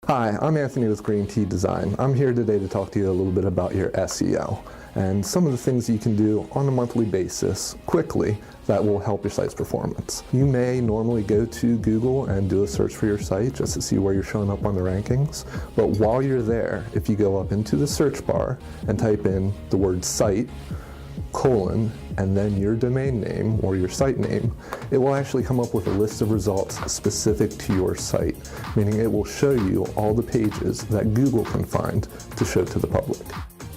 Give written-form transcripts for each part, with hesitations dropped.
Hi, I'm Anthony with Green Tea Design. I'm here today to talk to you a little bit about your SEO and some of the things you can do on a monthly basis quickly that will help your site's performance. You may normally go to Google and do a search for your site just to see where you're showing up on the rankings, but while you're there, if you go up into the search bar and type in the word site, and then your domain name or your site name, it will actually come up with a list of results specific to your site, meaning it will show you all the pages that Google can find to show to the public.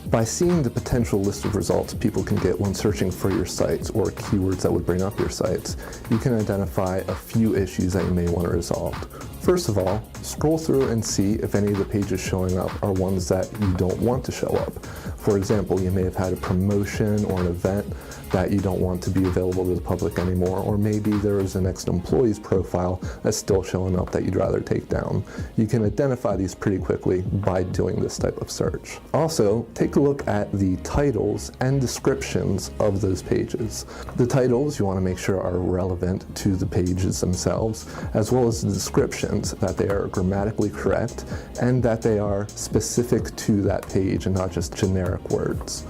By seeing the potential list of results people can get when searching for your sites or keywords that would bring up your sites, you can identify a few issues that you may want to resolve. First of all, scroll through and see if any of the pages showing up are ones that you don't want to show up. For example, you may have had a promotion or an event that you don't want to be available to the public anymore, or maybe there is an next employee's profile that's still showing up that you'd rather take down. You can identify these pretty quickly by doing this type of search. Also, take a look at the titles and descriptions of those pages. The titles you want to make sure are relevant to the pages themselves, as well as the descriptions, that they are grammatically correct and that they are specific to that page and not just generic words.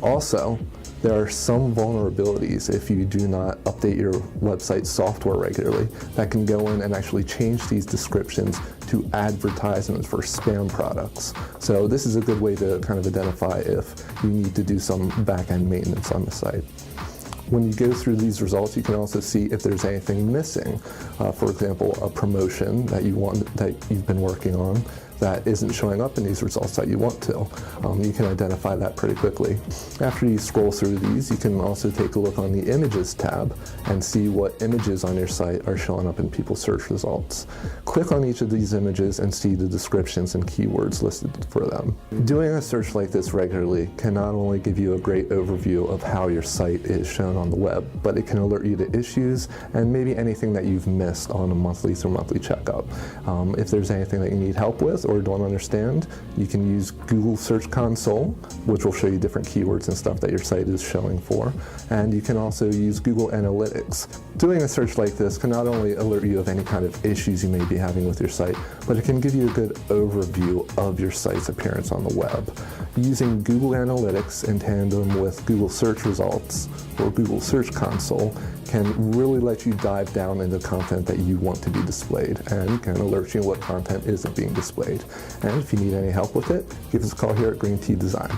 Also, there are some vulnerabilities if you do not update your website software regularly that can go in and actually change these descriptions to advertisements for spam products. So this is a good way to kind of identify if you need to do some back-end maintenance on the site. When you go through these results, you can also see if there's anything missing. For example, a promotion that you've been working on that isn't showing up in these results that you want to. You can identify that pretty quickly. After you scroll through these, you can also take a look on the Images tab and see what images on your site are showing up in people's search results. Click on each of these images and see the descriptions and keywords listed for them. Doing a search like this regularly can not only give you a great overview of how your site is shown on the web, but it can alert you to issues and maybe anything that you've missed on a monthly through monthly checkup. If there's anything that you need help with or don't understand, you can use Google Search Console, which will show you different keywords and stuff that your site is showing for, and you can also use Google Analytics. Doing a search like this can not only alert you of any kind of issues you may be having with your site, but it can give you a good overview of your site's appearance on the web. Using Google Analytics in tandem with Google Search Results or Google Search Console can really let you dive down into content that you want to be displayed and can alert you what content isn't being displayed. And if you need any help with it, give us a call here at Green Tea Design.